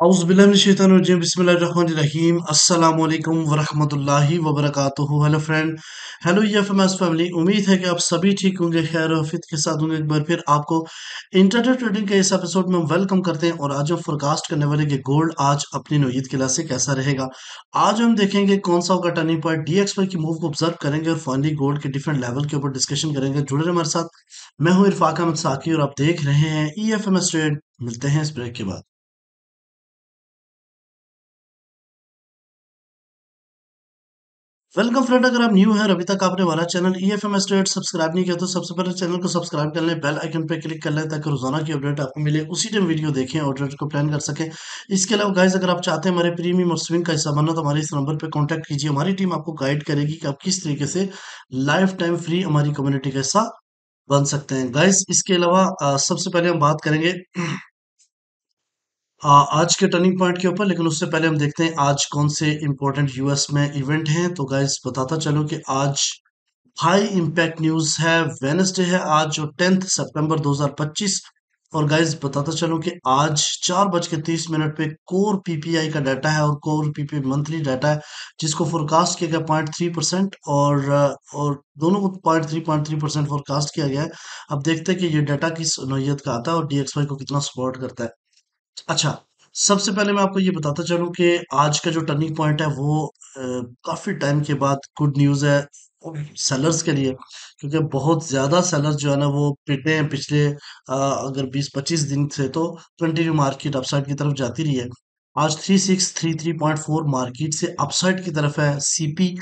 औज़ुबिल्लाहिमिनश्शैतानिर्रजीम बिस्मिल्लाहिर्रहमानिर्रहीम अस्सलाम वालेकुम वरहमतुल्लाहि वबरकातुहू। Hello friend, hello EFMS family. उम्मीद है कि आप सभी ठीक होंगे, खैर आफियत के साथ होंगे। एक बार फिर आपको इंटरनेट ट्रेडिंग के इस एपिसोड में वेलकम करते हैं और आज हम फोरकास्ट करने वाले कि गोल्ड आज अपनी नौयत के लिहाज से कैसा रहेगा। आज हम देखेंगे कौन सा होगा टर्निंग पॉइंट, डीएक्सवाई की मूव को ऑब्जर्व करेंगे और फाइनली गोल्ड के डिफरेंट लेवल के ऊपर डिस्कशन करेंगे। जुड़े रहे हमारे साथ। मैं हूं इरफाक अहमद साकी और आप देख रहे हैं ईएफएमएस ट्रेड। मिलते हैं इस ब्रेक के बाद। वेलकम फ्रेंड, अगर आप न्यू हैं और अभी तक आपने हमारा चैनल ईएफएमएस ट्रेड सब्सक्राइब नहीं किया तो सबसे पहले चैनल को सब्सक्राइब कर लें, बेल आइकन पे क्लिक कर लें ताकि रोजाना की अपडेट आपको मिले, उसी टाइम वीडियो देखें और ट्रेड को प्लान कर सकें। इसके अलावा गाइस, अगर आप चाहते हैं हमारे प्रीमियम और स्विंग का हिस्सा बनना तो हमारे इस नंबर पे कांटेक्ट कीजिए। हमारी टीम आपको गाइड करेगी कि आप किस तरीके से लाइफ टाइम फ्री हमारी कम्युनिटी का हिस्सा बन सकते हैं। गाइस, इसके अलावा सबसे पहले हम बात करेंगे आज के टर्निंग पॉइंट के ऊपर, लेकिन उससे पहले हम देखते हैं आज कौन से इंपॉर्टेंट यूएस में इवेंट हैं। तो गाइस, बताता चलो कि आज हाई इम्पैक्ट न्यूज है, वेनसडे है आज जो 10 सितंबर 2025। और गाइस, बताता चलूं कि आज 4:30 पे कोर पीपीआई का डाटा है और कोर पीपीआई मंथली डाटा है जिसको फोरकास्ट किया गया 0.3%। और दोनों को 0.3% फोरकास्ट किया गया है। अब देखते हैं कि ये डाटा किस नौयत का आता है और डीएक्सवाई को कितना सपोर्ट करता है। अच्छा, सबसे पहले मैं आपको ये बताता चलूं कि आज का जो टर्निंग पॉइंट है वो काफी टाइम के बाद गुड न्यूज है सेलर्स के लिए, क्योंकि बहुत ज्यादा सेलर्स जो है ना वो पिटे हैं पिछले अगर 20-25 दिन से। तो कंटिन्यू मार्केट अपसाइड की तरफ जाती रही है। आज 3633.4 मार्केट से अपसाइड की तरफ है सीपी।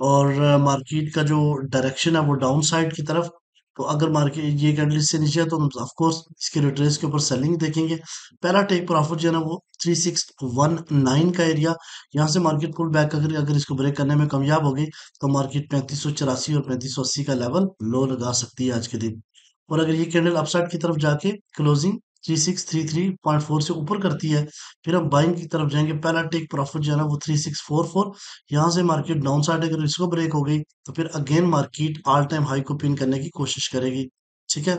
और मार्केट का जो डायरेक्शन है वो डाउन साइड की तरफ। तो अगर मार्केट ये कैंडल से नीचे है तो ऑफ कोर्स इसके रिट्रेस के ऊपर सेलिंग देखेंगे। पहला टेक प्रॉफिट जो है ना वो 3619 का एरिया। यहाँ से मार्केट पुल बैक अगर अगर इसको ब्रेक करने में कामयाब होगी तो मार्केट 3584 और 3580 का लेवल लो लगा सकती है आज के दिन। और अगर ये कैंडल अपसाइड की तरफ जाके क्लोजिंग 3633.4 से ऊपर करती है, फिर हम बाइंग की तरफ जाएंगे। पहला टेक प्रॉफिट जो है ना वो 3644। यहाँ से मार्केट डाउन साइड अगर इसको ब्रेक हो गई तो फिर again market all time high को पिन करने की कोशिश करेगी। ठीक है।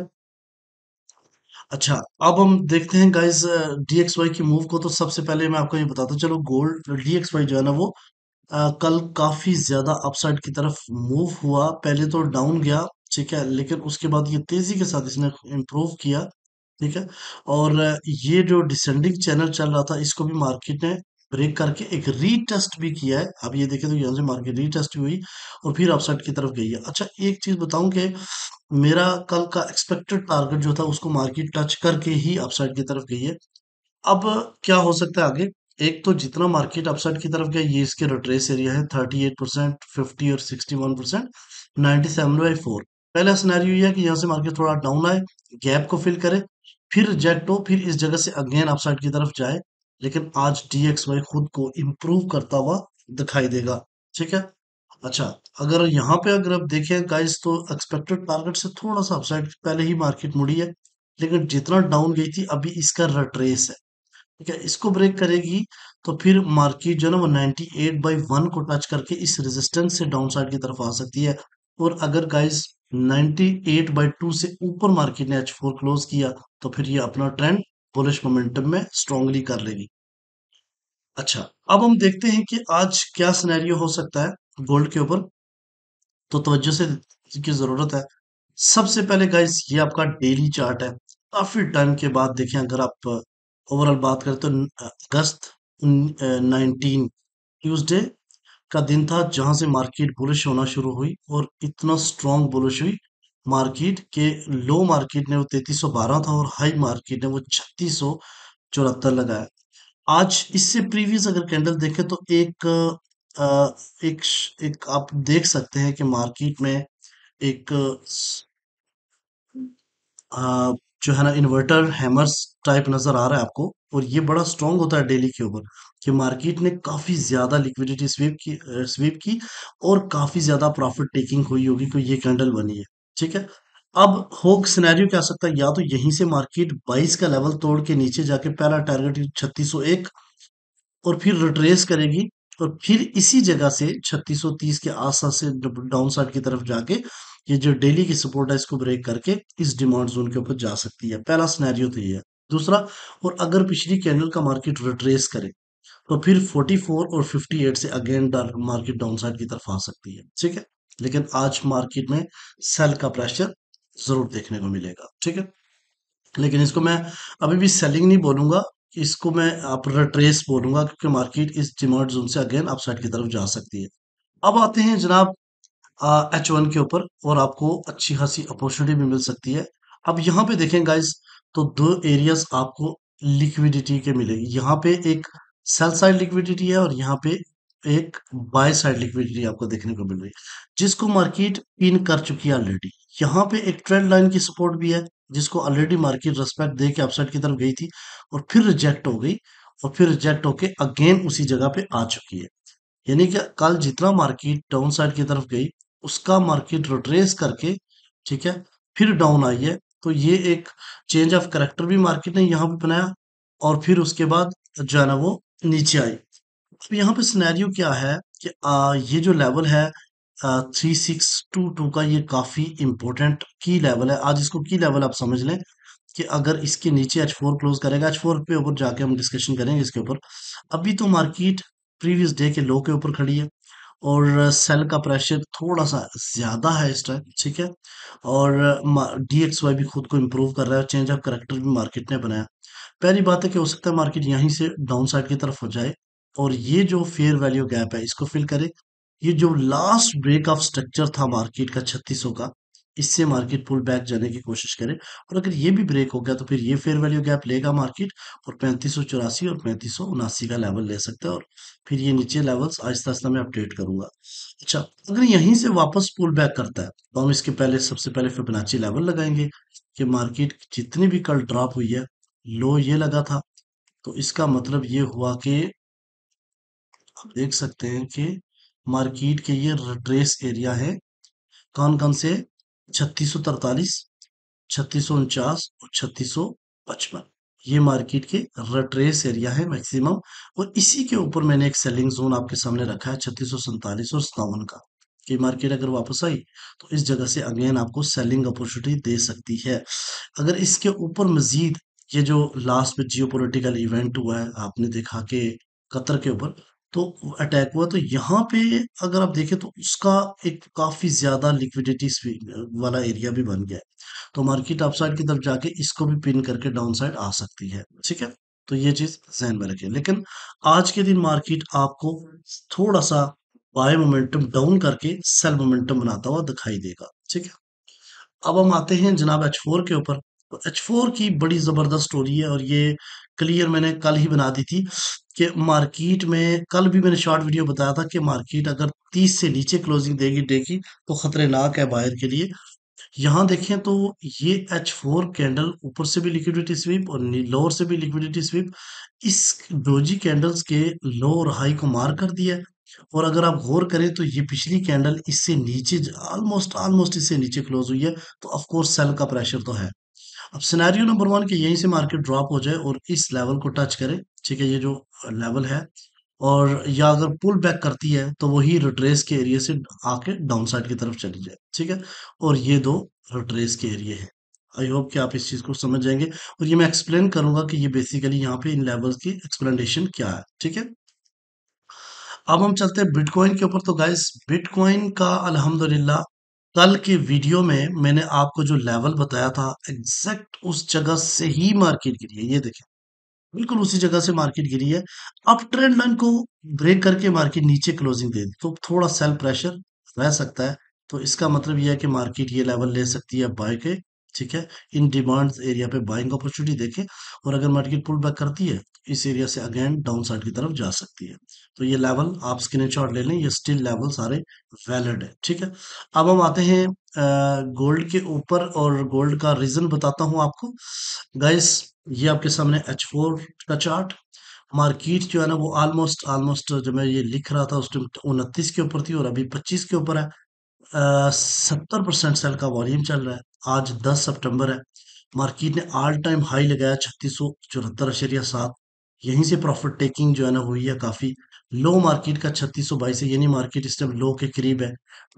अच्छा, अब हम देखते हैं गाइस डीएक्सवाई की मूव को। तो सबसे पहले मैं आपको ये बताता चलो, गोल्ड डीएक्सवाई जो है ना वो कल काफी ज्यादा अपसाइड की तरफ मूव हुआ। पहले तो डाउन गया, ठीक है, लेकिन उसके बाद ये तेजी के साथ इसने इम्प्रूव किया। ठीक है। और ये जो डिसेंडिंग चैनल चल रहा था इसको भी मार्केट ने ब्रेक करके एक रीटेस्ट भी किया है। अब ये देखें तो यहाँ से मार्केट रीटेस्ट भी हुई और फिर अपसाइड की तरफ गई है। अच्छा, एक चीज बताऊं कि मेरा कल का एक्सपेक्टेड टारगेट जो था उसको मार्केट टच करके ही अपसाइड की तरफ गई है। अब क्या हो सकता है आगे। एक तो जितना मार्केट अपसाइड की तरफ गया ये इसके रिट्रेस एरिया है 38%, 50 और 61%, 97/4। पहला सिनेरियो ये है कि यहाँ से मार्केट थोड़ा डाउन आए, गैप को फिल करे, फिर रिजेक्ट हो, फिर इस जगह से अगेन अपसाइड की तरफ जाए। लेकिन आज डीएक्सवाई खुद को इम्प्रूव करता हुआ दिखाई देगा। ठीक है। अच्छा, अगर यहाँ पे अगर आप देखें गाइस तो एक्सपेक्टेड टारगेट से थोड़ा सा अपसाइड पहले ही मार्केट मुड़ी है, लेकिन जितना डाउन गई थी अभी इसका रिट्रेस है। ठीक है, इसको ब्रेक करेगी तो फिर मार्केट जो है ना वो 98/1 को टच करके इस रेजिस्टेंस से डाउन साइड की तरफ आ सकती है। और अगर गाइस 98/2 से ऊपर मार्केट ने H4 क्लोज किया तो फिर ये अपना ट्रेंड बुलिश मोमेंटम में स्ट्रांगली कर लेगी। अच्छा, अब हम देखते हैं कि आज क्या सिनेरियो हो सकता है गोल्ड के ऊपर। तो तवज्जो से की जरूरत है। सबसे पहले गाइस ये आपका डेली चार्ट है। काफी टाइम के बाद देखें, अगर आप ओवरऑल बात करें तो अगस्त 19 ट्यूसडे का दिन था जहां से मार्केट बुलिश होना शुरू हुई और इतना स्ट्रांग बुलिश हुई मार्केट के। लो मार्केट ने वो 3312 था और हाई मार्केट ने वो 3674 लगाया। आज इससे प्रीवियस अगर कैंडल देखें तो एक आप देख सकते हैं कि मार्केट में एक आ, जो है ना इन्वर्टर हैमर्स टाइप नजर आ रहा है आपको। और ये बड़ा स्ट्रांग होता है डेली के ऊपर कि मार्केट ने काफी ज्यादा लिक्विडिटी स्वीप की और काफी ज्यादा प्रॉफिट टेकिंग हुई होगी कि ये कैंडल बनी है। ठीक है। अब होग सिनेरियो क्या हो सकता है, या तो यहीं से मार्केट 22 का लेवल तोड़ के नीचे जाके पहला टारगेट 3601 और फिर रिट्रेस करेगी और फिर इसी जगह से 3630 के आसपास से डाउन साइड की तरफ जाके ये जो डेली की सपोर्ट है इसको ब्रेक करके इस डिमांड जोन के ऊपर जा सकती है। पहला सिनेरियो तो ये है। दूसरा, और अगर पिछली कैंडल का मार्केट रिट्रेस करे तो फिर 44 और 58 से अगेन मार्केट डाउन साइड की तरफ आ सकती है, ठीक है। लेकिन आज मार्केट में सेल का प्रेशर जरूर देखने को मिलेगा, ठीक है। लेकिन इसको मैं अभी भी सेलिंग नहीं बोलूंगा, इसको मैं आप रिट्रेस बोलूंगा, क्योंकि मार्केट इस डिमांड जोन से अगेन अपसाइड की तरफ जा सकती है। अब आते हैं जनाब H1 के ऊपर, और आपको अच्छी खासी अपॉर्चुनिटी भी मिल सकती है। अब यहाँ पे देखें गाइस, तो दो एरियाज आपको लिक्विडिटी के मिलेगी। यहाँ पे एक सेल साइड लिक्विडिटी है, और यहाँ पे एक बाय साइड लिक्विडिटी आपको देखने को मिल रही है, जिसको मार्केट पिन कर चुकी है ऑलरेडी। यहाँ पे एक ट्रेंड लाइन की सपोर्ट भी है, जिसको ऑलरेडी मार्केट रेस्पेक्ट दे के अपसाइड की तरफ गई थी, और फिर रिजेक्ट हो गई, और फिर रिजेक्ट होके अगेन उसी जगह पे आ चुकी है। यानी कि कल जितना मार्केट डाउन साइड की तरफ गई, उसका मार्केट रिट्रेस करके, ठीक है, फिर डाउन आई है। तो ये एक चेंज ऑफ करेक्टर भी मार्केट ने यहाँ पे बनाया, और फिर उसके बाद जो है ना वो नीचे आई। अब यहाँ पे सिनेरियो क्या है कि ये जो लेवल है 3622 का, ये काफी इंपॉर्टेंट की लेवल है। आज इसको की लेवल आप समझ लें कि अगर इसके नीचे H4 क्लोज करेगा, H4 पे ऊपर जाके हम डिस्कशन करेंगे इसके ऊपर। अभी तो मार्केट प्रीवियस डे के लो के ऊपर खड़ी है, और सेल का प्रेशर थोड़ा सा ज्यादा है इस टाइम, ठीक है। और DXY भी खुद को इम्प्रूव कर रहा है, चेंज ऑफ करेक्टर भी मार्केट ने बनाया। पहली बात है कि हो सकता है मार्केट यहीं से डाउन साइड की तरफ हो जाए, और ये जो फेयर वैल्यू गैप है इसको फिल करे। ये जो लास्ट ब्रेक ऑफ स्ट्रक्चर था मार्केट का 3600 का, इससे मार्केट पुल बैक जाने की कोशिश करे, और अगर ये भी ब्रेक हो गया तो फिर ये फेयर वैल्यू गैप लेगा मार्केट, और 3584 और 3579 का लेवल ले सकता है, और फिर ये नीचे लेवल्स आहिस्ता आहिस्ता मैं अपडेट करूंगा। अच्छा, अगर यहीं से वापस पुल बैक करता है, तो हम इसके पहले सबसे पहले फिबोनाची लेवल लगाएंगे कि मार्केट जितनी भी कल ड्रॉप हुई है, लो ये लगा था। तो इसका मतलब ये हुआ कि आप देख सकते हैं कि मार्केट के ये रिट्रेस एरिया है, कौन कौन से, 3643, 3649 और 3655। ये मार्केट के रिट्रेस एरिया है मैक्सिमम, और इसी के ऊपर मैंने एक सेलिंग जोन आपके सामने रखा है 3647 और 57 का, कि मार्केट अगर वापस आई तो इस जगह से अगेन आपको सेलिंग अपॉर्चुनिटी दे सकती है। अगर इसके ऊपर मजीद ये जो लास्ट में जियोपॉलिटिकल इवेंट हुआ है, आपने देखा कि कतर के ऊपर तो अटैक हुआ, तो यहाँ पे अगर आप देखें तो उसका एक काफी ज्यादा लिक्विडिटी वाला एरिया भी बन गया है। तो मार्केट अपसाइड की तरफ जाके इसको भी पिन करके डाउन साइड आ सकती है, ठीक है। तो ये चीज ध्यान में रखें। लेकिन आज के दिन मार्केट आपको थोड़ा सा बाय मोमेंटम डाउन करके सेल मोमेंटम बनाता हुआ दिखाई देगा, ठीक है। अब हम आते हैं जनाब H4 के ऊपर। तो H4 की बड़ी जबरदस्त स्टोरी है, और ये क्लियर मैंने कल ही बना दी थी कि मार्केट में, कल भी मैंने शॉर्ट वीडियो बताया था कि मार्केट अगर 30 से नीचे क्लोजिंग देगी डे की, तो खतरनाक है बायर के लिए। यहाँ देखें तो ये H4 कैंडल ऊपर से भी लिक्विडिटी स्वीप और लोअर से भी लिक्विडिटी स्वीप, इस डोजी कैंडल्स के लो और हाई को मार कर दिया है। और अगर आप गौर करें तो ये पिछली कैंडल इससे नीचे, ऑलमोस्ट ऑलमोस्ट इससे नीचे क्लोज हुई है, तो ऑफ कोर्स सेल का प्रेशर तो है। अब सिनेरियो नंबर वन कि यहीं से मार्केट ड्रॉप हो जाए और इस लेवल को टच करे, ठीक है, ये जो लेवल है, और या अगर पुल बैक करती है तो वही रिट्रेस के एरिया से आके डाउन साइड की तरफ चली जाए, ठीक है। और ये दो रिट्रेस के एरिया है। आई होप कि आप इस चीज को समझ जाएंगे, और ये मैं एक्सप्लेन करूंगा कि ये बेसिकली यहाँ पे इन लेवल्स की एक्सप्लेनेशन क्या है, ठीक है। अब हम चलते हैं बिटकॉइन के ऊपर। तो गाइस, बिटकॉइन का अल्हम्दुलिल्लाह कल के वीडियो में मैंने आपको जो लेवल बताया था, एग्जैक्ट उस जगह से ही मार्केट गिरी है। ये देखें, बिल्कुल उसी जगह से मार्केट गिरी है। अब ट्रेंड लाइन को ब्रेक करके मार्केट नीचे क्लोजिंग दे दी, तो थोड़ा सेल प्रेशर रह सकता है। तो इसका मतलब यह है कि मार्केट ये लेवल ले सकती है बाय के, ठीक है। इन डिमांड एरिया पे बाइंग अपॉर्चुनिटी देखे, और अगर मार्केट पुल बैक करती है तो इस एरिया से अगेन डाउन साइड की तरफ जा सकती है। तो ये लेवल आप स्क्रीनशॉट ले लें, ये स्टिल लेवल सारे वैलिड है, ठीक है। अब हम आते हैं गोल्ड के ऊपर, और गोल्ड का रीजन बताता हूं आपको। गाइस, ये आपके सामने H4 का चार्ट। मार्केट जो है ना वो ऑलमोस्ट ऑलमोस्ट जब मैं ये लिख रहा था उस टाइम 29 के ऊपर थी, और अभी 25 के ऊपर है। 70% सेल का वॉल्यूम चल रहा है। आज 10 सितंबर है। मार्केट ने ऑल टाइम हाई लगाया 3674.7। यहीं से प्रॉफिट टेकिंग जो है ना हुई है काफी। लो मार्केट का 3622 है, यानी मार्केट इस टाइम लो के करीब है।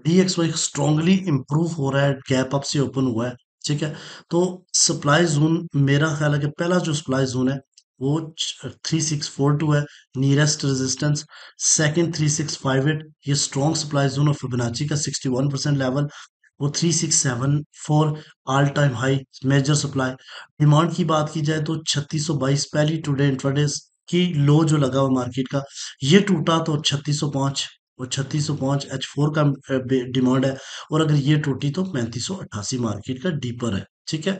DXY स्ट्रांगली इंप्रूव हो रहा है, गैप अप से ओपन हुआ है, ठीक है। तो सप्लाई जोन मेरा ख्याल है कि पहला जो सप्लाई जोन है वो 3642 है, नियरेस्ट रेजिस्टेंस। सेकंड 3658, ये स्ट्रॉन्ग सप्लाई जोन और फिबोनाची का 61% लेवल। वो 3674 all time high major supply. Demand की बात की जाए तो 3622 पहली टुडे इंट्राडे की लो जो लगा हुआ मार्केट का, ये टूटा तो 3605, और 3605 H4 का डिमांड है। और अगर ये टूटी तो 3588 मार्केट का डीपर है। ठीक है।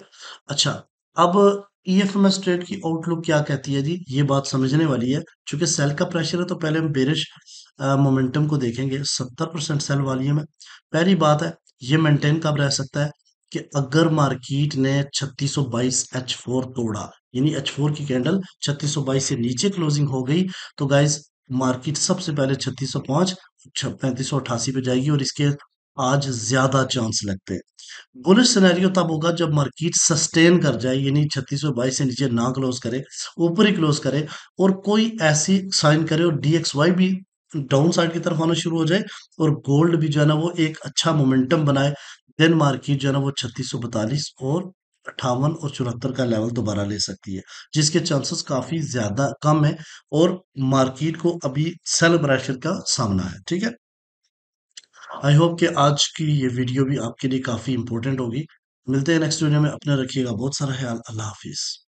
अच्छा, अब ईएफएमएस ट्रेड की आउटलुक क्या कहती है जी, ये बात समझने वाली है। चूंकि सेल का प्रेशर है तो पहले हम बेरिश मोमेंटम को देखेंगे। 70% सेल वॉल्यूम है। पहली बात है, ये मेंटेन कब रह सकता है कि अगर मार्केट ने 3622 H4 तोड़ा, यानी H4 की कैंडल 3622 से नीचे क्लोजिंग हो गई, तो गाइस मार्केट सबसे पहले 3605 3588 पे जाएगी, और इसके आज ज्यादा चांस लगते हैं। बुलिश सिनेरियो तब होगा जब मार्केट सस्टेन कर जाए, यानी 3622 से नीचे ना क्लोज करे, ऊपर ही क्लोज करे, और कोई ऐसी साइन करे और डीएक्सवाई भी डाउन साइड की तरफ आना शुरू हो जाए, और गोल्ड भी जो है ना वो एक अच्छा मोमेंटम बनाए, देन मार्केट जो है ना वो 3642 और 58 और 74 का लेवल दोबारा ले सकती है, जिसके चांसेस काफी ज्यादा कम है। और मार्केट को अभी सेल प्रेशर का सामना है। ठीक है। आई होप कि आज की ये वीडियो भी आपके लिए काफी इंपॉर्टेंट होगी। मिलते हैं नेक्स्ट वीडियो में। अपने रखिएगा बहुत सारा ख्याल। अल्लाह हाफिज।